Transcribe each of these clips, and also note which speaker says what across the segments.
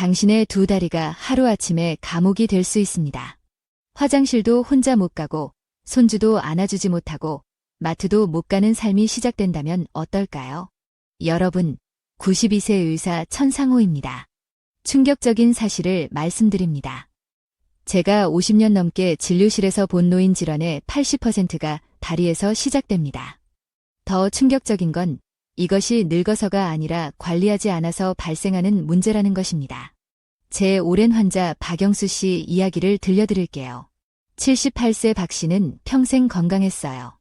Speaker 1: 당신의 두 다리가 하루아침에 감옥이 될 수 있습니다. 화장실도 혼자 못 가고, 손주도 안아주지 못하고, 마트도 못 가는 삶이 시작된다면 어떨까요? 여러분, 92세 의사 천상호입니다. 충격적인 사실을 말씀드립니다. 제가 50년 넘게 진료실에서 본 노인 질환의 80%가 다리에서 시작됩니다. 더 충격적인 건 이것이 늙어서가 아니라 관리하지 않아서 발생하는 문제라는 것입니다. 제 오랜 환자 박영수 씨 이야기를 들려드릴게요. 78세 박 씨는 평생 건강했어요.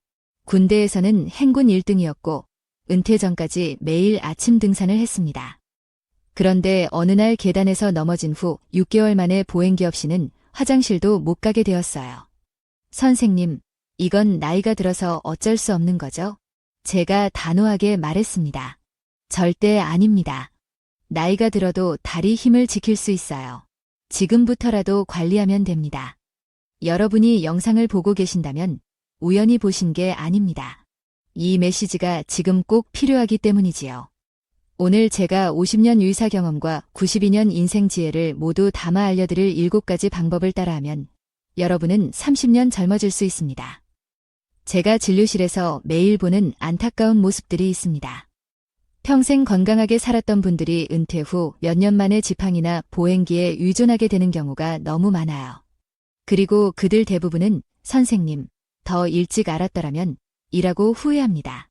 Speaker 1: 군대에서는 행군 1등이었고 은퇴 전까지 매일 아침 등산을 했습니다. 그런데 어느 날 계단에서 넘어진 후 6개월 만에 보행기 없이는 화장실도 못 가게 되었어요. 선생님, 이건 나이가 들어서 어쩔 수 없는 거죠? 제가 단호하게 말했습니다. 절대 아닙니다. 나이가 들어도 다리 힘을 지킬 수 있어요. 지금부터라도 관리하면 됩니다. 여러분이 영상을 보고 계신다면 우연히 보신 게 아닙니다. 이 메시지가 지금 꼭 필요하기 때문이지요. 오늘 제가 50년 의사 경험과 92년 인생 지혜를 모두 담아 알려드릴 7가지 방법을 따라하면 여러분은 30년 젊어질 수 있습니다. 제가 진료실에서 매일 보는 안타까운 모습들이 있습니다. 평생 건강하게 살았던 분들이 은퇴 후 몇 년 만에 지팡이나 보행기에 의존하게 되는 경우가 너무 많아요. 그리고 그들 대부분은 선생님, 더 일찍 알았더라면 이라고 후회합니다.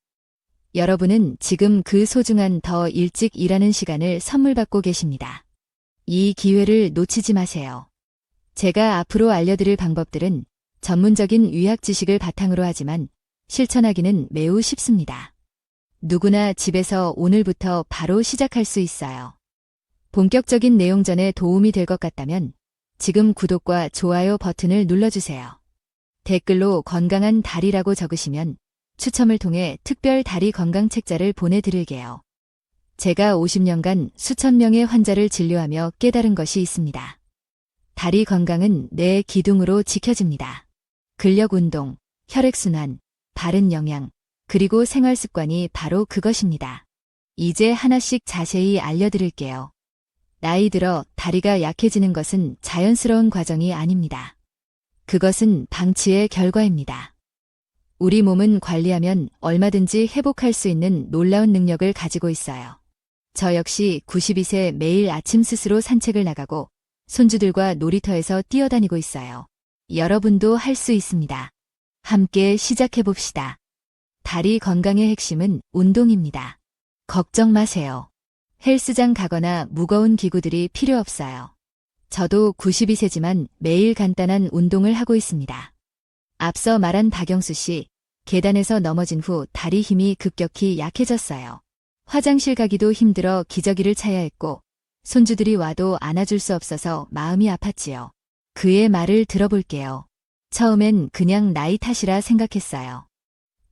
Speaker 1: 여러분은 지금 그 소중한 더 일찍 일하는 시간을 선물 받고 계십니다. 이 기회를 놓치지 마세요. 제가 앞으로 알려드릴 방법들은 전문적인 의학 지식을 바탕으로 하지만 실천하기는 매우 쉽습니다. 누구나 집에서 오늘부터 바로 시작할 수 있어요. 본격적인 내용 전에 도움이 될 것 같다면 지금 구독과 좋아요 버튼을 눌러주세요. 댓글로 건강한 다리라고 적으시면 추첨을 통해 특별 다리 건강 책자를 보내드릴게요. 제가 50년간 수천 명의 환자를 진료하며 깨달은 것이 있습니다. 다리 건강은 뇌 기둥으로 지켜집니다. 근력 운동, 혈액순환, 바른 영양, 그리고 생활 습관이 바로 그것입니다. 이제 하나씩 자세히 알려드릴게요. 나이 들어 다리가 약해지는 것은 자연스러운 과정이 아닙니다. 그것은 방치의 결과입니다. 우리 몸은 관리하면 얼마든지 회복할 수 있는 놀라운 능력을 가지고 있어요. 저 역시 92세 매일 아침 스스로 산책을 나가고 손주들과 놀이터에서 뛰어다니고 있어요. 여러분도 할 수 있습니다. 함께 시작해봅시다. 다리 건강의 핵심은 운동입니다. 걱정 마세요. 헬스장 가거나 무거운 기구들이 필요 없어요. 저도 92세지만 매일 간단한 운동을 하고 있습니다. 앞서 말한 박영수 씨, 계단에서 넘어진 후 다리 힘이 급격히 약해졌어요. 화장실 가기도 힘들어 기저귀를 차야 했고 손주들이 와도 안아줄 수 없어서 마음이 아팠지요. 그의 말을 들어볼게요. 처음엔 그냥 나이 탓이라 생각했어요.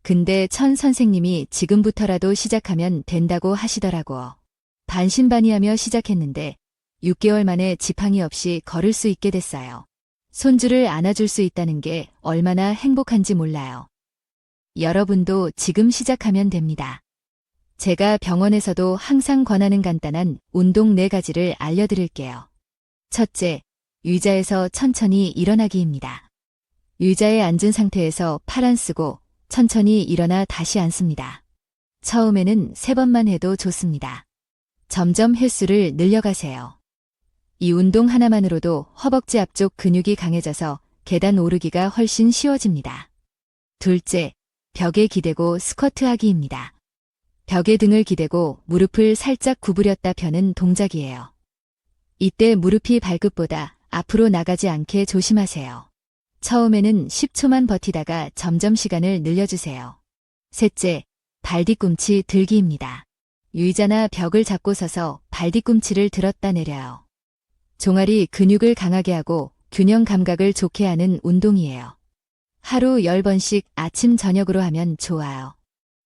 Speaker 1: 근데 천 선생님이 지금부터라도 시작하면 된다고 하시더라고요. 반신반의하며 시작했는데 6개월 만에 지팡이 없이 걸을 수 있게 됐어요. 손주를 안아줄 수 있다는 게 얼마나 행복한지 몰라요. 여러분도 지금 시작하면 됩니다. 제가 병원에서도 항상 권하는 간단한 운동 4가지를 알려드릴게요. 첫째, 의자에서 천천히 일어나기입니다. 의자에 앉은 상태에서 팔 안 쓰고 천천히 일어나 다시 앉습니다. 처음에는 3번만 해도 좋습니다. 점점 횟수를 늘려가세요. 이 운동 하나만으로도 허벅지 앞쪽 근육이 강해져서 계단 오르기가 훨씬 쉬워집니다. 둘째, 벽에 기대고 스쿼트 하기입니다. 벽에 등을 기대고 무릎을 살짝 구부렸다 펴는 동작이에요. 이때 무릎이 발끝보다 앞으로 나가지 않게 조심하세요. 처음에는 10초만 버티다가 점점 시간을 늘려주세요. 셋째, 발뒤꿈치 들기입니다. 의자나 벽을 잡고 서서 발뒤꿈치를 들었다 내려요. 종아리 근육을 강하게 하고 균형 감각을 좋게 하는 운동이에요. 하루 10번씩 아침 저녁으로 하면 좋아요.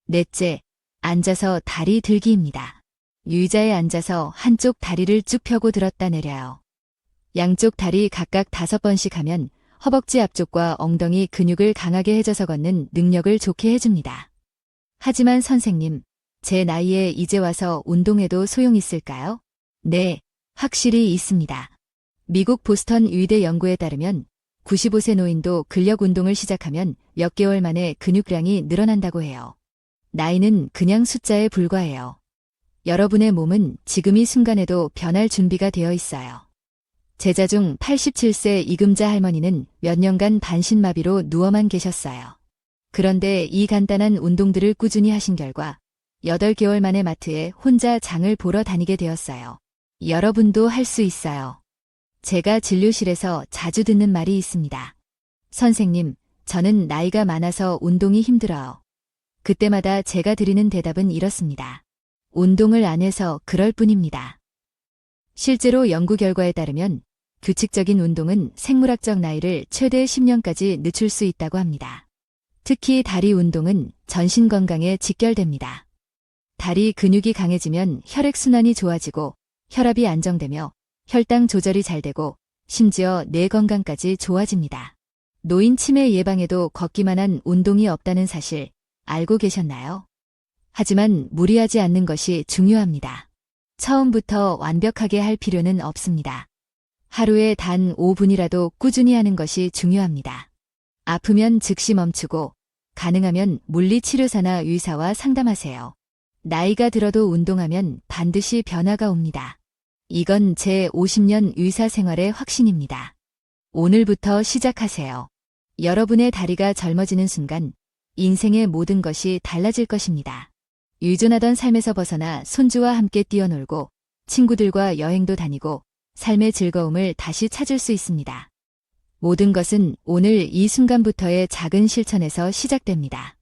Speaker 1: 넷째, 앉아서 다리 들기입니다. 의자에 앉아서 한쪽 다리를 쭉 펴고 들었다 내려요. 양쪽 다리 각각 5번씩 하면 허벅지 앞쪽과 엉덩이 근육을 강하게 해줘서 걷는 능력을 좋게 해줍니다. 하지만 선생님, 제 나이에 이제 와서 운동해도 소용있을까요? 네, 확실히 있습니다. 미국 보스턴 의대 연구에 따르면 95세 노인도 근력 운동을 시작하면 몇 개월 만에 근육량이 늘어난다고 해요. 나이는 그냥 숫자에 불과해요. 여러분의 몸은 지금 이 순간에도 변할 준비가 되어 있어요. 제자 중 87세 이금자 할머니는 몇 년간 반신마비로 누워만 계셨어요. 그런데 이 간단한 운동들을 꾸준히 하신 결과 8개월 만에 마트에 혼자 장을 보러 다니게 되었어요. 여러분도 할 수 있어요. 제가 진료실에서 자주 듣는 말이 있습니다. 선생님, 저는 나이가 많아서 운동이 힘들어요. 그때마다 제가 드리는 대답은 이렇습니다. 운동을 안 해서 그럴 뿐입니다. 실제로 연구 결과에 따르면 규칙적인 운동은 생물학적 나이를 최대 10년까지 늦출 수 있다고 합니다. 특히 다리 운동은 전신 건강에 직결됩니다. 다리 근육이 강해지면 혈액순환이 좋아지고 혈압이 안정되며 혈당 조절이 잘 되고 심지어 뇌 건강까지 좋아집니다. 노인 치매 예방에도 걷기만 한 운동이 없다는 사실 알고 계셨나요? 하지만 무리하지 않는 것이 중요합니다. 처음부터 완벽하게 할 필요는 없습니다. 하루에 단 5분이라도 꾸준히 하는 것이 중요합니다. 아프면 즉시 멈추고 가능하면 물리치료사나 의사와 상담하세요. 나이가 들어도 운동하면 반드시 변화가 옵니다. 이건 제 50년 의사 생활의 확신입니다. 오늘부터 시작하세요. 여러분의 다리가 젊어지는 순간 인생의 모든 것이 달라질 것입니다. 유존하던 삶에서 벗어나 손주와 함께 뛰어놀고 친구들과 여행도 다니고 삶의 즐거움을 다시 찾을 수 있습니다. 모든 것은 오늘 이 순간부터의 작은 실천에서 시작됩니다.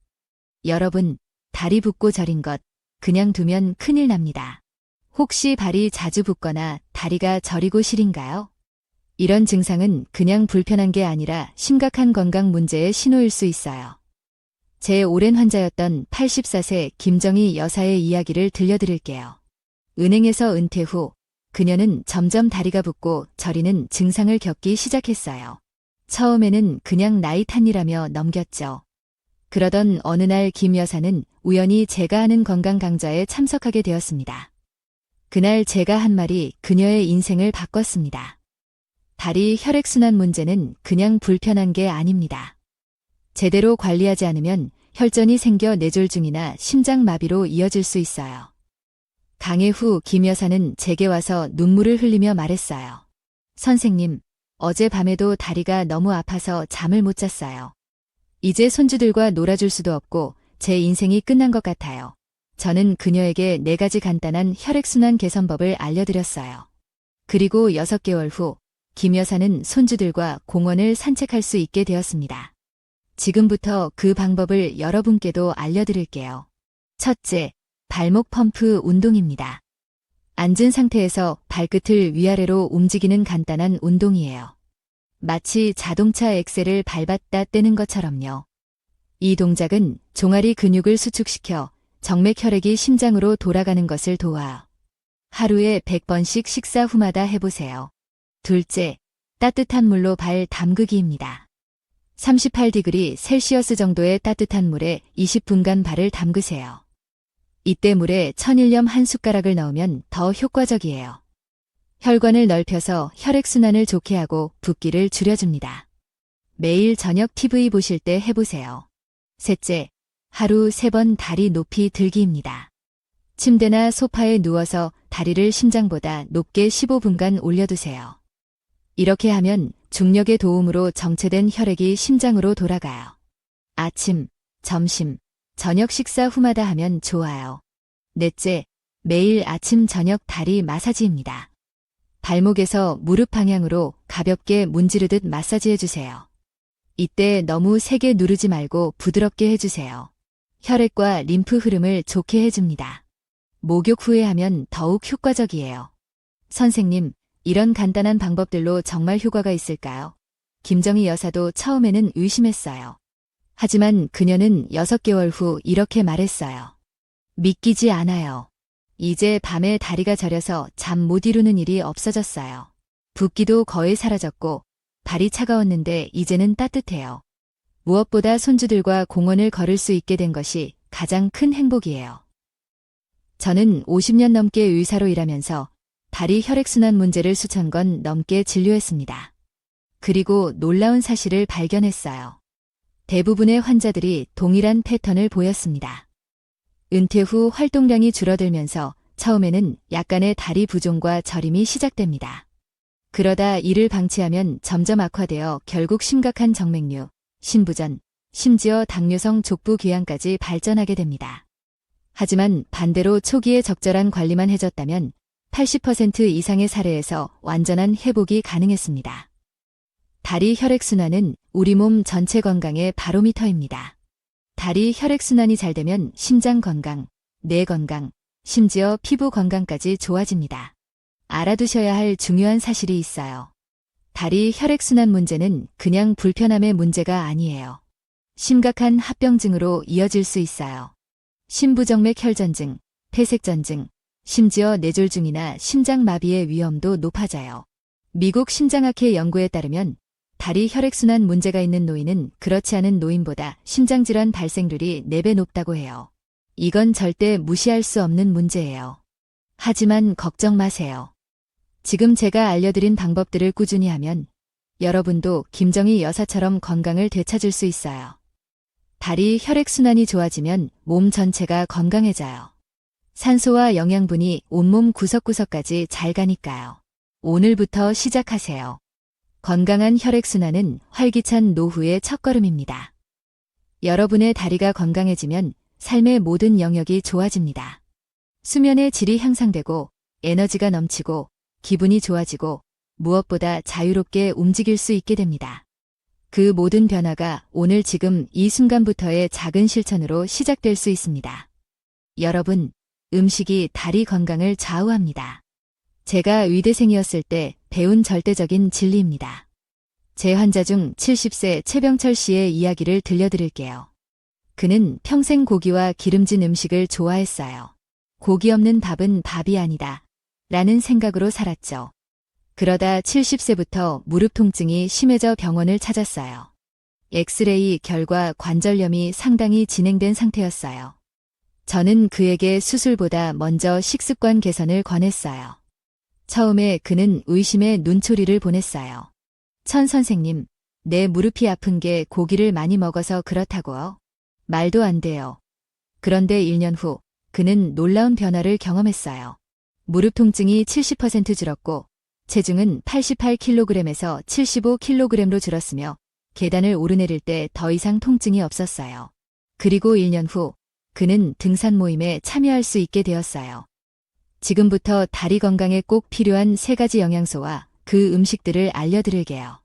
Speaker 1: 여러분, 다리 붓고 저린 것 그냥 두면 큰일 납니다. 혹시 발이 자주 붓거나 다리가 저리고 시린가요? 이런 증상은 그냥 불편한 게 아니라 심각한 건강 문제의 신호일 수 있어요. 제 오랜 환자였던 84세 김정희 여사의 이야기를 들려드릴게요. 은행에서 은퇴 후 그녀는 점점 다리가 붓고 저리는 증상을 겪기 시작했어요. 처음에는 그냥 나이 탓이라며 넘겼죠. 그러던 어느 날 김 여사는 우연히 제가 하는 건강 강좌에 참석하게 되었습니다. 그날 제가 한 말이 그녀의 인생을 바꿨습니다. 다리 혈액순환 문제는 그냥 불편한 게 아닙니다. 제대로 관리하지 않으면 혈전이 생겨 뇌졸중이나 심장마비로 이어질 수 있어요. 강해 후 김 여사는 제게 와서 눈물을 흘리며 말했어요. 선생님, 어젯밤에도 다리가 너무 아파서 잠을 못 잤어요. 이제 손주들과 놀아줄 수도 없고 제 인생이 끝난 것 같아요. 저는 그녀에게 4가지 간단한 혈액순환 개선법을 알려드렸어요. 그리고 6개월 후 김 여사는 손주들과 공원을 산책할 수 있게 되었습니다. 지금부터 그 방법을 여러분께도 알려드릴게요. 첫째, 발목 펌프 운동입니다. 앉은 상태에서 발끝을 위아래로 움직이는 간단한 운동이에요. 마치 자동차 엑셀을 밟았다 떼는 것처럼요. 이 동작은 종아리 근육을 수축시켜 정맥 혈액이 심장으로 돌아가는 것을 도와요. 하루에 100번씩 식사 후마다 해보세요. 둘째, 따뜻한 물로 발 담그기입니다. 38°C 셀시어스 정도의 따뜻한 물에 20분간 발을 담그세요. 이때 물에 천일염 한 숟가락을 넣으면 더 효과적이에요. 혈관을 넓혀서 혈액순환을 좋게 하고 붓기를 줄여줍니다. 매일 저녁 TV 보실 때 해보세요. 셋째, 하루 3번 다리 높이 들기입니다. 침대나 소파에 누워서 다리를 심장보다 높게 15분간 올려두세요. 이렇게 하면 중력의 도움으로 정체된 혈액이 심장으로 돌아가요. 아침, 점심, 저녁 식사 후마다 하면 좋아요. 넷째, 매일 아침 저녁 다리 마사지입니다. 발목에서 무릎 방향으로 가볍게 문지르듯 마사지해주세요. 이때 너무 세게 누르지 말고 부드럽게 해주세요. 혈액과 림프 흐름을 좋게 해줍니다. 목욕 후에 하면 더욱 효과적이에요. 선생님, 이런 간단한 방법들로 정말 효과가 있을까요? 김정희 여사도 처음에는 의심했어요. 하지만 그녀는 6개월 후 이렇게 말했어요. 믿기지 않아요. 이제 밤에 다리가 저려서 잠 못 이루는 일이 없어졌어요. 붓기도 거의 사라졌고 발이 차가웠는데 이제는 따뜻해요. 무엇보다 손주들과 공원을 걸을 수 있게 된 것이 가장 큰 행복이에요. 저는 50년 넘게 의사로 일하면서 다리 혈액순환 문제를 수천 건 넘게 진료했습니다. 그리고 놀라운 사실을 발견했어요. 대부분의 환자들이 동일한 패턴을 보였습니다. 은퇴 후 활동량이 줄어들면서 처음에는 약간의 다리 부종과 저림이 시작됩니다. 그러다 이를 방치하면 점점 악화되어 결국 심각한 정맥류, 신부전, 심지어 당뇨성 족부 귀환까지 발전하게 됩니다. 하지만 반대로 초기에 적절한 관리만 해줬다면 80% 이상의 사례에서 완전한 회복이 가능했습니다. 다리 혈액순환은 우리 몸 전체 건강의 바로미터입니다. 다리 혈액순환이 잘 되면 심장 건강, 뇌 건강, 심지어 피부 건강까지 좋아집니다. 알아두셔야 할 중요한 사실이 있어요. 다리 혈액순환 문제는 그냥 불편함의 문제가 아니에요. 심각한 합병증으로 이어질 수 있어요. 심부정맥 혈전증, 폐색전증, 심지어 뇌졸중이나 심장마비의 위험도 높아져요. 미국 심장학회 연구에 따르면 다리 혈액순환 문제가 있는 노인은 그렇지 않은 노인보다 심장질환 발생률이 4배 높다고 해요. 이건 절대 무시할 수 없는 문제예요. 하지만 걱정 마세요. 지금 제가 알려드린 방법들을 꾸준히 하면 여러분도 김정희 여사처럼 건강을 되찾을 수 있어요. 다리 혈액순환이 좋아지면 몸 전체가 건강해져요. 산소와 영양분이 온몸 구석구석까지 잘 가니까요. 오늘부터 시작하세요. 건강한 혈액순환은 활기찬 노후의 첫걸음입니다. 여러분의 다리가 건강해지면 삶의 모든 영역이 좋아집니다. 수면의 질이 향상되고 에너지가 넘치고 기분이 좋아지고 무엇보다 자유롭게 움직일 수 있게 됩니다. 그 모든 변화가 오늘 지금 이 순간부터의 작은 실천으로 시작될 수 있습니다. 여러분, 음식이 다리 건강을 좌우합니다. 제가 의대생이었을 때 배운 절대적인 진리입니다. 제 환자 중 70세 최병철 씨의 이야기를 들려드릴게요. 그는 평생 고기와 기름진 음식을 좋아했어요. 고기 없는 밥은 밥이 아니다. 라는 생각으로 살았죠. 그러다 70세부터 무릎 통증이 심해져 병원을 찾았어요. 엑스레이 결과 관절염이 상당히 진행된 상태였어요. 저는 그에게 수술보다 먼저 식습관 개선을 권했어요. 처음에 그는 의심의 눈초리를 보냈어요. 천 선생님, 내 무릎이 아픈 게 고기를 많이 먹어서 그렇다고요? 말도 안 돼요. 그런데 1년 후 그는 놀라운 변화를 경험했어요. 무릎 통증이 70% 줄었고 체중은 88kg에서 75kg로 줄었으며 계단을 오르내릴 때 더 이상 통증이 없었어요. 그리고 1년 후 그는 등산 모임에 참여할 수 있게 되었어요. 지금부터 다리 건강에 꼭 필요한 3가지 영양소와 그 음식들을 알려드릴게요.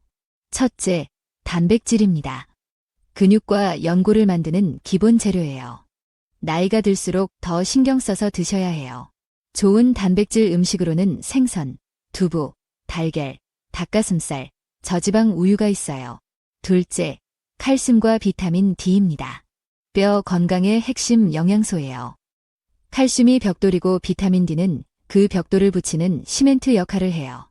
Speaker 1: 첫째, 단백질입니다. 근육과 연골을 만드는 기본 재료예요. 나이가 들수록 더 신경 써서 드셔야 해요. 좋은 단백질 음식으로는 생선, 두부, 달걀, 닭가슴살, 저지방 우유가 있어요. 둘째, 칼슘과 비타민 D입니다. 뼈 건강의 핵심 영양소예요. 칼슘이 벽돌이고 비타민 D는 그 벽돌을 붙이는 시멘트 역할을 해요.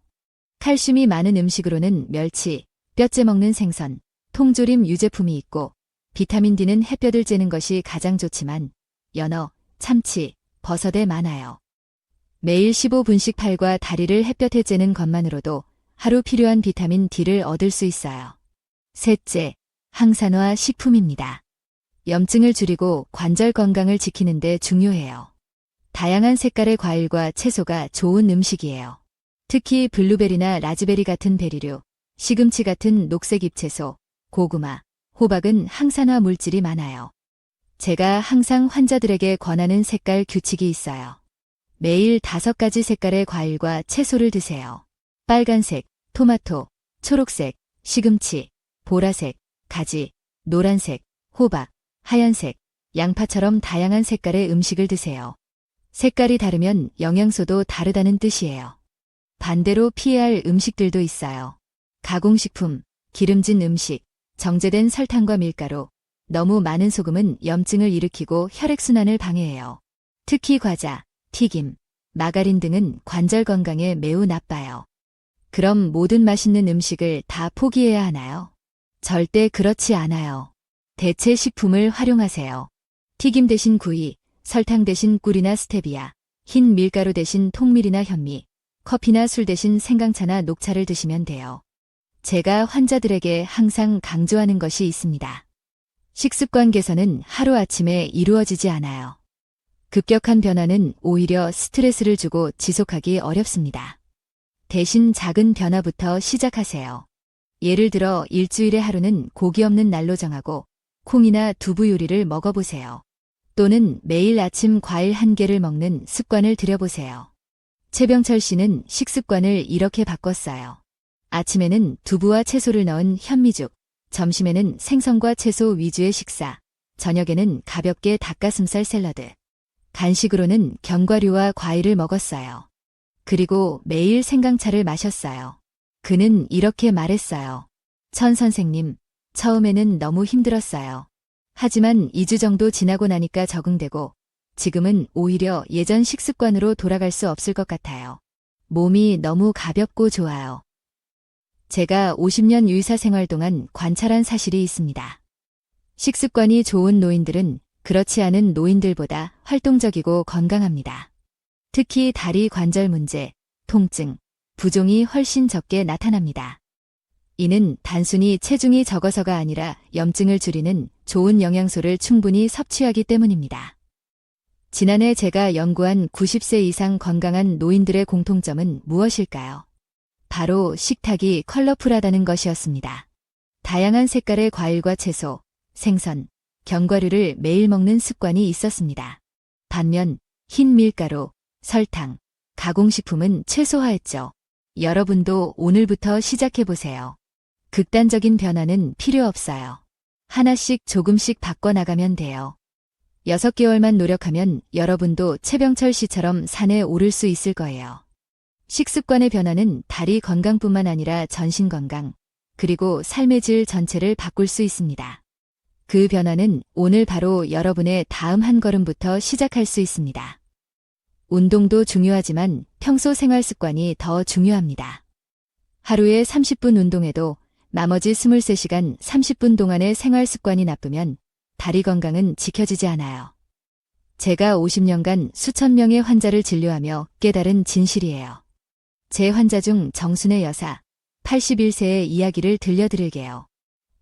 Speaker 1: 칼슘이 많은 음식으로는 멸치, 뼈째 먹는 생선, 통조림 유제품이 있고 비타민 D는 햇볕을 쬐는 것이 가장 좋지만 연어, 참치, 버섯에 많아요. 매일 15분씩 팔과 다리를 햇볕에 쬐는 것만으로도 하루 필요한 비타민 D를 얻을 수 있어요. 셋째, 항산화 식품입니다. 염증을 줄이고 관절 건강을 지키는 데 중요해요. 다양한 색깔의 과일과 채소가 좋은 음식이에요. 특히 블루베리나 라즈베리 같은 베리류, 시금치 같은 녹색 잎채소, 고구마, 호박은 항산화 물질이 많아요. 제가 항상 환자들에게 권하는 색깔 규칙이 있어요. 매일 5가지 색깔의 과일과 채소를 드세요. 빨간색, 토마토, 초록색, 시금치, 보라색, 가지, 노란색, 호박, 하얀색, 양파처럼 다양한 색깔의 음식을 드세요. 색깔이 다르면 영양소도 다르다는 뜻이에요. 반대로 피해야 할 음식들도 있어요. 가공식품, 기름진 음식, 정제된 설탕과 밀가루, 너무 많은 소금은 염증을 일으키고 혈액순환을 방해해요. 특히 과자, 튀김, 마가린 등은 관절 건강에 매우 나빠요. 그럼 모든 맛있는 음식을 다 포기해야 하나요? 절대 그렇지 않아요. 대체 식품을 활용하세요. 튀김 대신 구이, 설탕 대신 꿀이나 스테비아, 흰 밀가루 대신 통밀이나 현미, 커피나 술 대신 생강차나 녹차를 드시면 돼요. 제가 환자들에게 항상 강조하는 것이 있습니다. 식습관 개선은 하루아침에 이루어지지 않아요. 급격한 변화는 오히려 스트레스를 주고 지속하기 어렵습니다. 대신 작은 변화부터 시작하세요. 예를 들어 일주일에 하루는 고기 없는 날로 정하고 콩이나 두부 요리를 먹어보세요. 또는 매일 아침 과일 1개를 먹는 습관을 들여보세요. 최병철 씨는 식습관을 이렇게 바꿨어요. 아침에는 두부와 채소를 넣은 현미죽, 점심에는 생선과 채소 위주의 식사, 저녁에는 가볍게 닭가슴살 샐러드, 간식으로는 견과류와 과일을 먹었어요. 그리고 매일 생강차를 마셨어요. 그는 이렇게 말했어요. 천 선생님, 처음에는 너무 힘들었어요. 하지만 2주 정도 지나고 나니까 적응되고 지금은 오히려 예전 식습관으로 돌아갈 수 없을 것 같아요. 몸이 너무 가볍고 좋아요. 제가 50년 의사 생활 동안 관찰한 사실이 있습니다. 식습관이 좋은 노인들은 그렇지 않은 노인들보다 활동적이고 건강합니다. 특히 다리 관절 문제, 통증, 부종이 훨씬 적게 나타납니다. 이는 단순히 체중이 적어서가 아니라 염증을 줄이는 좋은 영양소를 충분히 섭취하기 때문입니다. 지난해 제가 연구한 90세 이상 건강한 노인들의 공통점은 무엇일까요? 바로 식탁이 컬러풀하다는 것이었습니다. 다양한 색깔의 과일과 채소, 생선, 견과류를 매일 먹는 습관이 있었습니다. 반면 흰 밀가루, 설탕, 가공식품은 최소화했죠. 여러분도 오늘부터 시작해보세요. 극단적인 변화는 필요 없어요. 하나씩 조금씩 바꿔나가면 돼요. 6개월만 노력하면 여러분도 최병철 씨처럼 산에 오를 수 있을 거예요. 식습관의 변화는 다리 건강뿐만 아니라 전신 건강, 그리고 삶의 질 전체를 바꿀 수 있습니다. 그 변화는 오늘 바로 여러분의 다음 한 걸음부터 시작할 수 있습니다. 운동도 중요하지만 평소 생활 습관이 더 중요합니다. 하루에 30분 운동해도 나머지 23시간 30분 동안의 생활 습관이 나쁘면 다리 건강은 지켜지지 않아요. 제가 50년간 수천 명의 환자를 진료하며 깨달은 진실이에요. 제 환자 중 정순애 여사, 81세의 이야기를 들려드릴게요.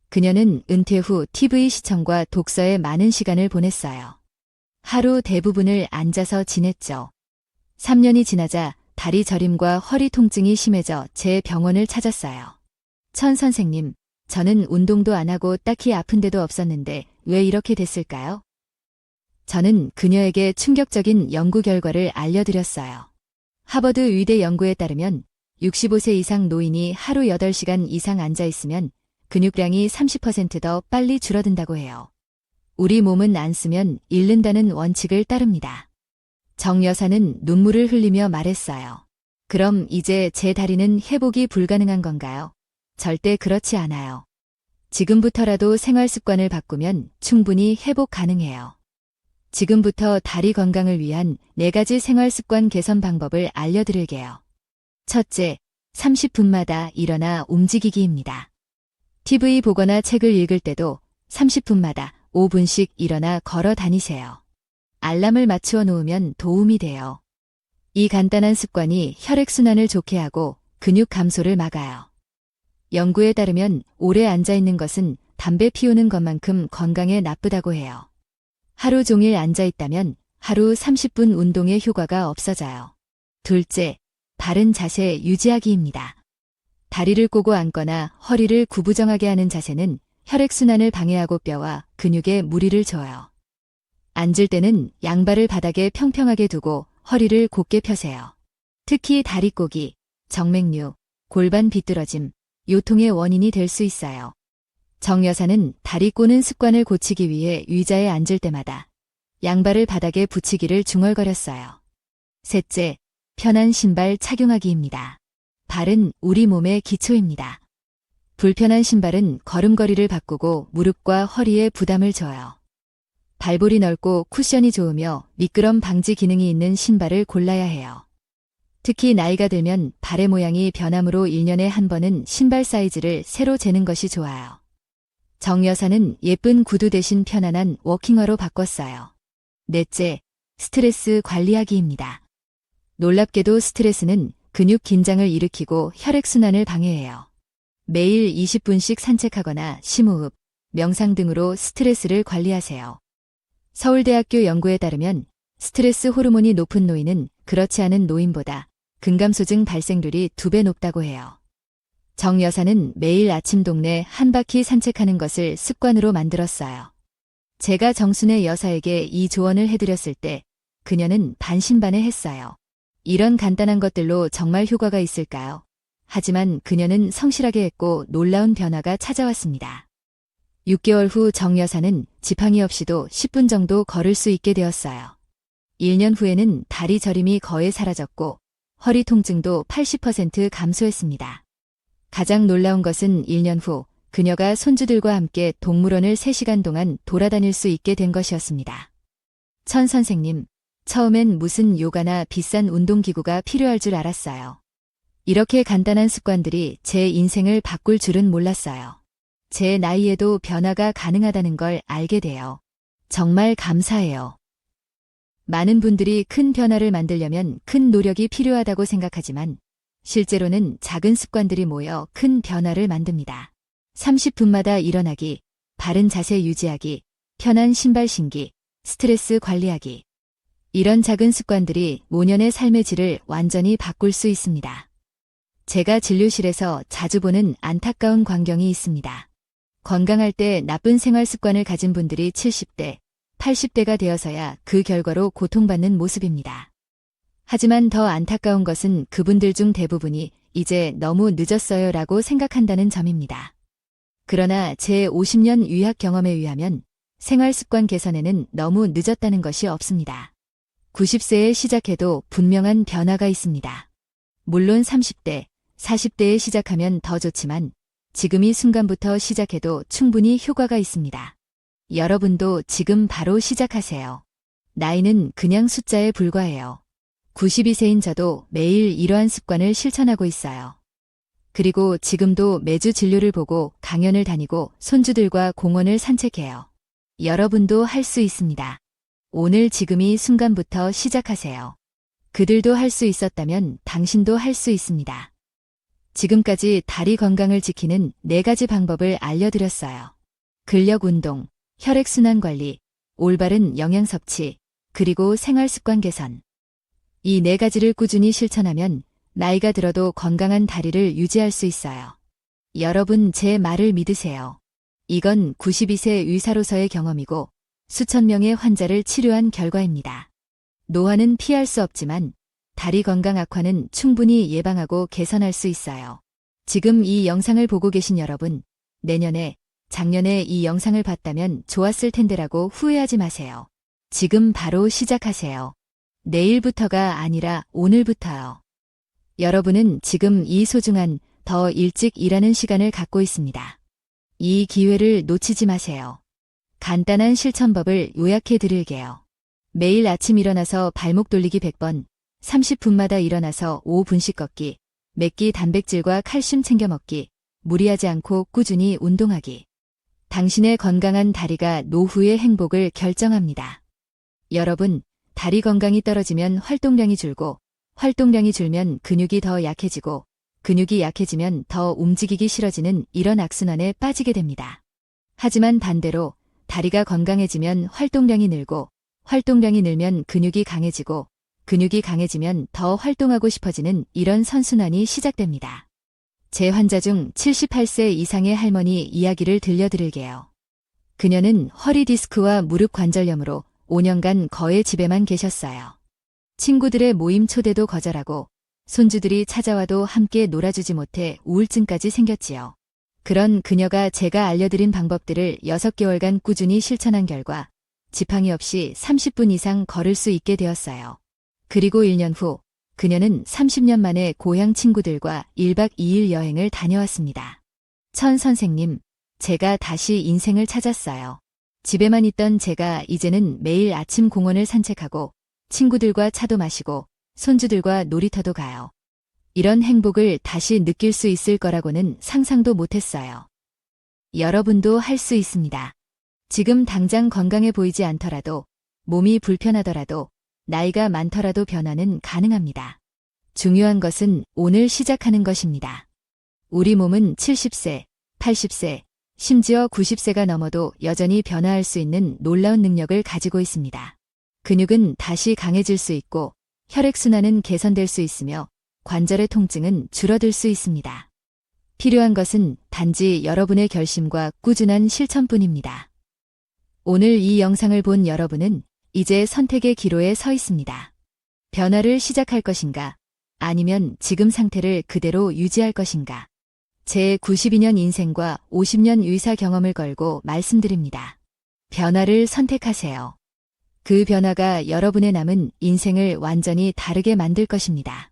Speaker 1: 그녀는 은퇴 후 TV 시청과 독서에 많은 시간을 보냈어요. 하루 대부분을 앉아서 지냈죠. 3년이 지나자 다리 저림과 허리 통증이 심해져 제 병원을 찾았어요. 천 선생님, 저는 운동도 안 하고 딱히 아픈 데도 없었는데 왜 이렇게 됐을까요? 저는 그녀에게 충격적인 연구 결과를 알려드렸어요. 하버드 의대 연구에 따르면 65세 이상 노인이 하루 8시간 이상 앉아있으면 근육량이 30% 더 빨리 줄어든다고 해요. 우리 몸은 안 쓰면 잃는다는 원칙을 따릅니다. 정 여사는 눈물을 흘리며 말했어요. 그럼 이제 제 다리는 회복이 불가능한 건가요? 절대 그렇지 않아요. 지금부터라도 생활 습관을 바꾸면 충분히 회복 가능해요. 지금부터 다리 건강을 위한 4가지 생활 습관 개선 방법을 알려드릴게요. 첫째, 30분마다 일어나 움직이기입니다. TV 보거나 책을 읽을 때도 30분마다 5분씩 일어나 걸어 다니세요. 알람을 맞추어 놓으면 도움이 돼요. 이 간단한 습관이 혈액순환을 좋게 하고 근육 감소를 막아요. 연구에 따르면 오래 앉아있는 것은 담배 피우는 것만큼 건강에 나쁘다고 해요. 하루 종일 앉아있다면 하루 30분 운동의 효과가 없어져요. 둘째, 바른 자세 유지하기입니다. 다리를 꼬고 앉거나 허리를 구부정하게 하는 자세는 혈액순환을 방해하고 뼈와 근육에 무리를 줘요. 앉을 때는 양발을 바닥에 평평하게 두고 허리를 곧게 펴세요. 특히 다리 꼬기, 정맥류, 골반 비뚤어짐, 요통의 원인이 될 수 있어요. 정 여사는 다리 꼬는 습관을 고치기 위해 의자에 앉을 때마다 양발을 바닥에 붙이기를 중얼거렸어요. 셋째, 편한 신발 착용하기입니다. 발은 우리 몸의 기초입니다. 불편한 신발은 걸음걸이를 바꾸고 무릎과 허리에 부담을 줘요. 발볼이 넓고 쿠션이 좋으며 미끄럼 방지 기능이 있는 신발을 골라야 해요. 특히 나이가 들면 발의 모양이 변함으로 1년에 한 번은 신발 사이즈를 새로 재는 것이 좋아요. 정 여사는 예쁜 구두 대신 편안한 워킹화로 바꿨어요. 넷째, 스트레스 관리하기입니다. 놀랍게도 스트레스는 근육 긴장을 일으키고 혈액순환을 방해해요. 매일 20분씩 산책하거나 심호흡, 명상 등으로 스트레스를 관리하세요. 서울대학교 연구에 따르면 스트레스 호르몬이 높은 노인은 그렇지 않은 노인보다 근감소증 발생률이 2배 높다고 해요. 정 여사는 매일 아침 동네 한 바퀴 산책하는 것을 습관으로 만들었어요. 제가 정순애 여사에게 이 조언을 해드렸을 때 그녀는 반신반의했어요. 이런 간단한 것들로 정말 효과가 있을까요? 하지만 그녀는 성실하게 했고 놀라운 변화가 찾아왔습니다. 6개월 후 정 여사는 지팡이 없이도 10분 정도 걸을 수 있게 되었어요. 1년 후에는 다리 저림이 거의 사라졌고 허리 통증도 80% 감소했습니다. 가장 놀라운 것은 1년 후 그녀가 손주들과 함께 동물원을 3시간 동안 돌아다닐 수 있게 된 것이었습니다. 천 선생님, 처음엔 무슨 요가나 비싼 운동기구가 필요할 줄 알았어요. 이렇게 간단한 습관들이 제 인생을 바꿀 줄은 몰랐어요. 제 나이에도 변화가 가능하다는 걸 알게 돼요. 정말 감사해요. 많은 분들이 큰 변화를 만들려면 큰 노력이 필요하다고 생각하지만 실제로는 작은 습관들이 모여 큰 변화를 만듭니다. 30분마다 일어나기, 바른 자세 유지하기, 편한 신발 신기, 스트레스 관리하기. 이런 작은 습관들이 5년의 삶의 질을 완전히 바꿀 수 있습니다. 제가 진료실에서 자주 보는 안타까운 광경이 있습니다. 건강할 때 나쁜 생활 습관을 가진 분들이 70대, 80대가 되어서야 그 결과로 고통받는 모습입니다. 하지만 더 안타까운 것은 그분들 중 대부분이 이제 너무 늦었어요 라고 생각한다는 점입니다. 그러나 제 50년 의학 경험에 의하면 생활 습관 개선에는 너무 늦었다는 것이 없습니다. 90세에 시작해도 분명한 변화가 있습니다. 물론 30대, 40대에 시작하면 더 좋지만 지금 이 순간부터 시작해도 충분히 효과가 있습니다. 여러분도 지금 바로 시작하세요. 나이는 그냥 숫자에 불과해요. 92세인 저도 매일 이러한 습관을 실천하고 있어요. 그리고 지금도 매주 진료를 보고 강연을 다니고 손주들과 공원을 산책해요. 여러분도 할 수 있습니다. 오늘 지금 이 순간부터 시작하세요. 그들도 할 수 있었다면 당신도 할 수 있습니다. 지금까지 다리 건강을 지키는 4가지 방법을 알려드렸어요. 근력 운동, 혈액순환 관리, 올바른 영양 섭취, 그리고 생활 습관 개선. 이 4가지를 꾸준히 실천하면 나이가 들어도 건강한 다리를 유지할 수 있어요. 여러분 제 말을 믿으세요. 이건 92세 의사로서의 경험이고 수천 명의 환자를 치료한 결과입니다. 노화는 피할 수 없지만 다리 건강 악화는 충분히 예방하고 개선할 수 있어요. 지금 이 영상을 보고 계신 여러분, 내년에, 작년에 이 영상을 봤다면 좋았을 텐데라고 후회하지 마세요. 지금 바로 시작하세요. 내일부터가 아니라 오늘부터요. 여러분은 지금 이 소중한 더 일찍 일하는 시간을 갖고 있습니다. 이 기회를 놓치지 마세요. 간단한 실천법을 요약해 드릴게요. 매일 아침 일어나서 발목 돌리기 100번, 30분마다 일어나서 5분씩 걷기, 맵기 단백질과 칼슘 챙겨 먹기, 무리하지 않고 꾸준히 운동하기. 당신의 건강한 다리가 노후의 행복을 결정합니다. 여러분, 다리 건강이 떨어지면 활동량이 줄고, 활동량이 줄면 근육이 더 약해지고, 근육이 약해지면 더 움직이기 싫어지는 이런 악순환에 빠지게 됩니다. 하지만 반대로 다리가 건강해지면 활동량이 늘고, 활동량이 늘면 근육이 강해지고, 근육이 강해지면 더 활동하고 싶어지는 이런 선순환이 시작됩니다. 제 환자 중 78세 이상의 할머니 이야기를 들려드릴게요. 그녀는 허리 디스크와 무릎 관절염으로 5년간 거의 집에만 계셨어요. 친구들의 모임 초대도 거절하고 손주들이 찾아와도 함께 놀아주지 못해 우울증까지 생겼지요. 그런 그녀가 제가 알려드린 방법들을 6개월간 꾸준히 실천한 결과 지팡이 없이 30분 이상 걸을 수 있게 되었어요. 그리고 1년 후 그녀는 30년 만에 고향 친구들과 1박 2일 여행을 다녀왔습니다. 천 선생님, 제가 다시 인생을 찾았어요. 집에만 있던 제가 이제는 매일 아침 공원을 산책하고 친구들과 차도 마시고 손주들과 놀이터도 가요. 이런 행복을 다시 느낄 수 있을 거라고는 상상도 못했어요. 여러분도 할 수 있습니다. 지금 당장 건강해 보이지 않더라도, 몸이 불편하더라도, 나이가 많더라도 변화는 가능합니다. 중요한 것은 오늘 시작하는 것입니다. 우리 몸은 70세, 80세, 심지어 90세가 넘어도 여전히 변화할 수 있는 놀라운 능력을 가지고 있습니다. 근육은 다시 강해질 수 있고 혈액순환은 개선될 수 있으며 관절의 통증은 줄어들 수 있습니다. 필요한 것은 단지 여러분의 결심과 꾸준한 실천뿐입니다. 오늘 이 영상을 본 여러분은 이제 선택의 기로에 서 있습니다. 변화를 시작할 것인가? 아니면 지금 상태를 그대로 유지할 것인가? 제 92년 인생과 50년 의사 경험을 걸고 말씀드립니다. 변화를 선택하세요. 그 변화가 여러분의 남은 인생을 완전히 다르게 만들 것입니다.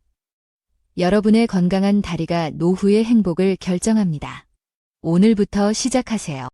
Speaker 1: 여러분의 건강한 다리가 노후의 행복을 결정합니다. 오늘부터 시작하세요.